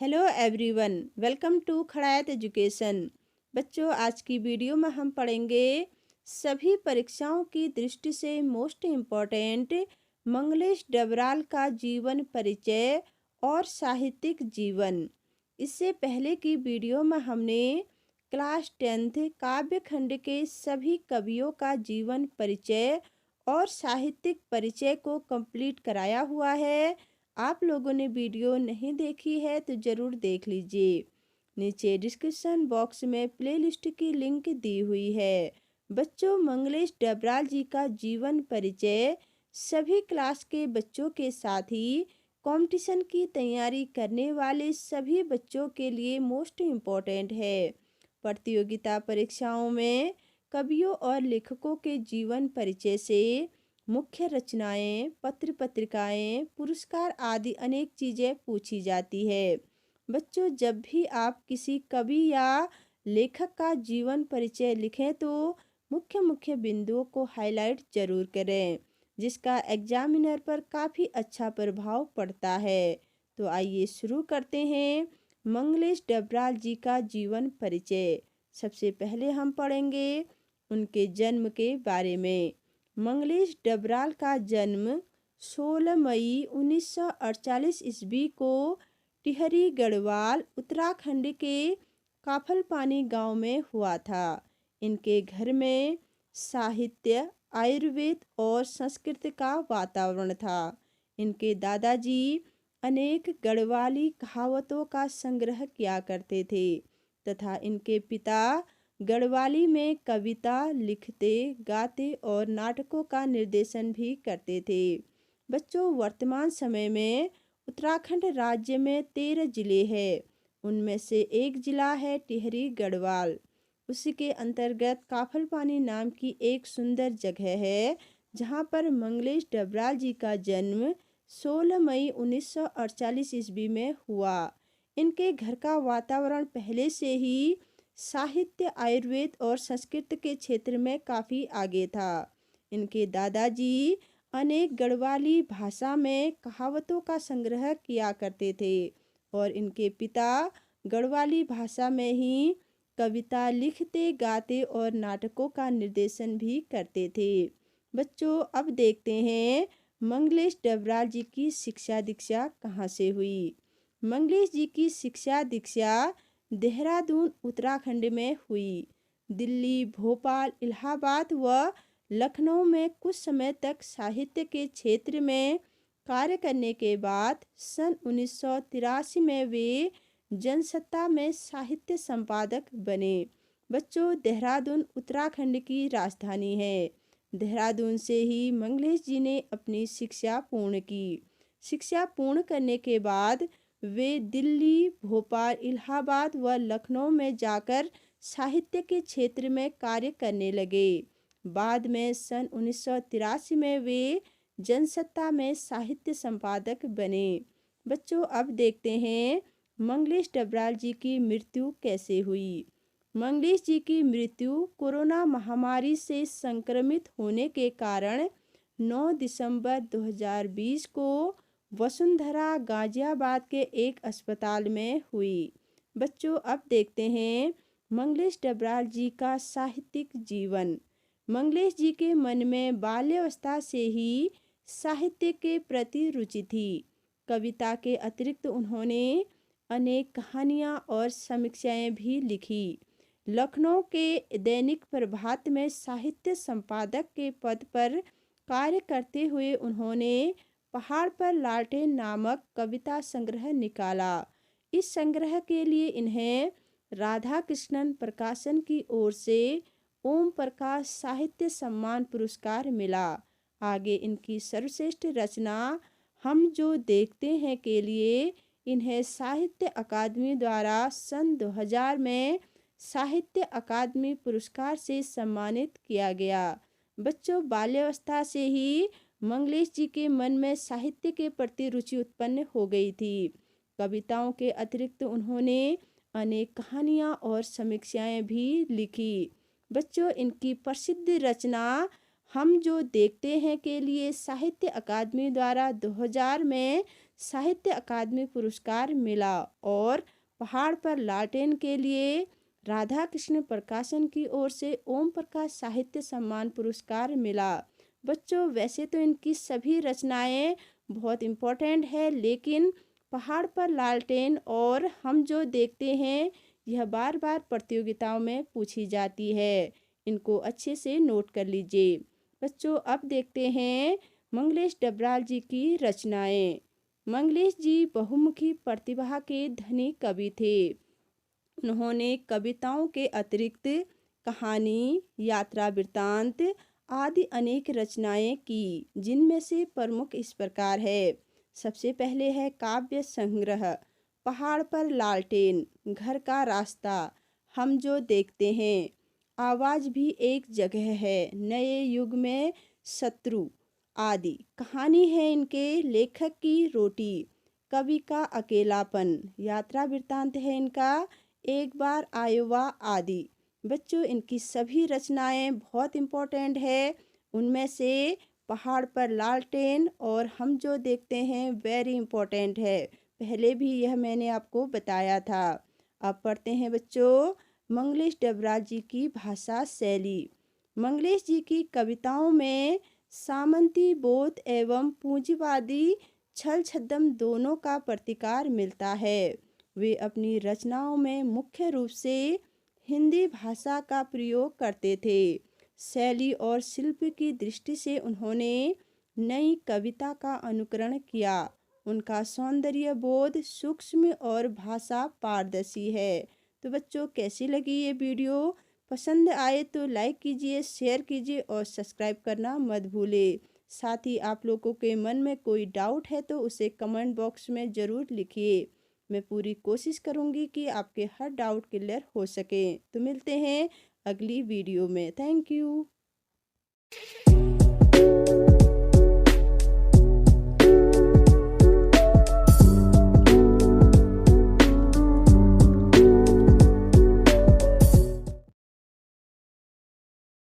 Hello everyone, welcome to Khadayat Education. बच्चों, आज की वीडियो में हम पढ़ेंगे सभी परीक्षाओं की दृष्टि से मोस्ट इम्पोर्टेंट मंगलेश डबराल का जीवन परिचय और साहित्यिक जीवन। इससे पहले की वीडियो में हमने क्लास 10th काव्य खंड के सभी कवियों का जीवन परिचय और साहित्यिक परिचय को कंप्लीट कराया हुआ है। आप लोगों ने वीडियो नहीं देखी है तो ज़रूर देख लीजिए। नीचे डिस्क्रिप्शन बॉक्स में प्लेलिस्ट की लिंक दी हुई है। बच्चों, मंगलेश डबराल जी का जीवन परिचय सभी क्लास के बच्चों के साथ ही कंपटीशन की तैयारी करने वाले सभी बच्चों के लिए मोस्ट इम्पोर्टेंट है। प्रतियोगिता परीक्षाओं में कवियों और लेखकों के जीवन परिचय से मुख्य रचनाएं, पत्र पत्रिकाएं, पुरस्कार आदि अनेक चीज़ें पूछी जाती है। बच्चों, जब भी आप किसी कवि या लेखक का जीवन परिचय लिखें तो मुख्य मुख्य बिंदुओं को हाईलाइट जरूर करें, जिसका एग्जामिनर पर काफ़ी अच्छा प्रभाव पड़ता है। तो आइए शुरू करते हैं मंगलेश डबराल जी का जीवन परिचय। सबसे पहले हम पढ़ेंगे उनके जन्म के बारे में। मंगलेश डबराल का जन्म 16 मई 1948 ईस्वी को टिहरी गढ़वाल उत्तराखंड के काफलपानी गांव में हुआ था। इनके घर में साहित्य, आयुर्वेद और संस्कृत का वातावरण था। इनके दादाजी अनेक गढ़वाली कहावतों का संग्रह किया करते थे तथा इनके पिता गढ़वाली में कविता लिखते, गाते और नाटकों का निर्देशन भी करते थे। बच्चों, वर्तमान समय में उत्तराखंड राज्य में 13 जिले हैं। उनमें से एक जिला है टिहरी गढ़वाल। उसी के अंतर्गत काफलपानी नाम की एक सुंदर जगह है जहाँ पर मंगलेश डबराल जी का जन्म 16 मई 1948 ईस्वी में हुआ। इनके घर का वातावरण पहले से ही साहित्य, आयुर्वेद और संस्कृत के क्षेत्र में काफ़ी आगे था। इनके दादाजी अनेक गढ़वाली भाषा में कहावतों का संग्रह किया करते थे और इनके पिता गढ़वाली भाषा में ही कविता लिखते, गाते और नाटकों का निर्देशन भी करते थे। बच्चों, अब देखते हैं मंगलेश डबराल जी की शिक्षा दीक्षा कहाँ से हुई। मंगलेश जी की शिक्षा दीक्षा देहरादून उत्तराखंड में हुई। दिल्ली, भोपाल, इलाहाबाद व लखनऊ में कुछ समय तक साहित्य के क्षेत्र में कार्य करने के बाद सन 1983 में वे जनसत्ता में साहित्य संपादक बने। बच्चों, देहरादून उत्तराखंड की राजधानी है। देहरादून से ही मंगलेश जी ने अपनी शिक्षा पूर्ण की। शिक्षा पूर्ण करने के बाद वे दिल्ली, भोपाल, इलाहाबाद व लखनऊ में जाकर साहित्य के क्षेत्र में कार्य करने लगे। बाद में सन 1983 में वे जनसत्ता में साहित्य संपादक बने। बच्चों, अब देखते हैं मंगलेश डबराल जी की मृत्यु कैसे हुई। मंगलेश जी की मृत्यु कोरोना महामारी से संक्रमित होने के कारण 9 दिसंबर 2020 को वसुंधरा गाजियाबाद के एक अस्पताल में हुई। बच्चों, अब देखते हैं मंगलेश डबराल जी का साहित्यिक जीवन। मंगलेश जी के मन में बाल्यावस्था से ही साहित्य के प्रति रुचि थी। कविता के अतिरिक्त उन्होंने अनेक कहानियाँ और समीक्षाएं भी लिखी। लखनऊ के दैनिक प्रभात में साहित्य संपादक के पद पर कार्य करते हुए उन्होंने पहाड़ पर लालटेन नामक कविता संग्रह निकाला। इस संग्रह के लिए इन्हें राधा कृष्णन प्रकाशन की ओर से ओम प्रकाश साहित्य सम्मान पुरस्कार मिला। आगे इनकी सर्वश्रेष्ठ रचना हम जो देखते हैं के लिए इन्हें साहित्य अकादमी द्वारा सन 2000 में साहित्य अकादमी पुरस्कार से सम्मानित किया गया। बच्चों, बाल्यावस्था से ही मंगलेश जी के मन में साहित्य के प्रति रुचि उत्पन्न हो गई थी। कविताओं के अतिरिक्त उन्होंने अनेक कहानियाँ और समीक्षाएं भी लिखी। बच्चों, इनकी प्रसिद्ध रचना हम जो देखते हैं के लिए साहित्य अकादमी द्वारा 2000 में साहित्य अकादमी पुरस्कार मिला और पहाड़ पर लालटेन के लिए राधा कृष्ण प्रकाशन की ओर से ओम प्रकाश साहित्य सम्मान पुरस्कार मिला। बच्चों, वैसे तो इनकी सभी रचनाएं बहुत इम्पोर्टेंट है, लेकिन पहाड़ पर लालटेन और हम जो देखते हैं यह बार बार प्रतियोगिताओं में पूछी जाती है। इनको अच्छे से नोट कर लीजिए। बच्चों, अब देखते हैं मंगलेश डबराल जी की रचनाएं। मंगलेश जी बहुमुखी प्रतिभा के धनी कवि थे। उन्होंने कविताओं के अतिरिक्त कहानी, यात्रा वृत्तांत आदि अनेक रचनाएं की, जिनमें से प्रमुख इस प्रकार है। सबसे पहले है काव्य संग्रह पहाड़ पर लालटेन, घर का रास्ता, हम जो देखते हैं, आवाज भी एक जगह है, नए युग में शत्रु आदि। कहानी है इनके लेखक की रोटी, कवि का अकेलापन, यात्रा वृत्तांत है इनका एक बार आयोवा आदि। बच्चों, इनकी सभी रचनाएं बहुत इम्पोर्टेंट है। उनमें से पहाड़ पर लालटेन और हम जो देखते हैं वेरी इम्पोर्टेंट है। पहले भी यह मैंने आपको बताया था। अब पढ़ते हैं बच्चों मंगलेश डबराल जी की भाषा शैली। मंगलेश जी की कविताओं में सामंती बोध एवं पूंजीवादी छल छद्म दोनों का प्रतिकार मिलता है। वे अपनी रचनाओं में मुख्य रूप से हिंदी भाषा का प्रयोग करते थे। शैली और शिल्प की दृष्टि से उन्होंने नई कविता का अनुकरण किया। उनका सौंदर्य बोध सूक्ष्म और भाषा पारदर्शी है। तो बच्चों, कैसी लगी ये वीडियो? पसंद आए तो लाइक कीजिए, शेयर कीजिए और सब्सक्राइब करना मत भूलें। साथ ही आप लोगों के मन में कोई डाउट है तो उसे कमेंट बॉक्स में ज़रूर लिखिए। मैं पूरी कोशिश करूँगी कि आपके हर डाउट क्लियर हो सके। तो मिलते हैं अगली वीडियो में। Thank you.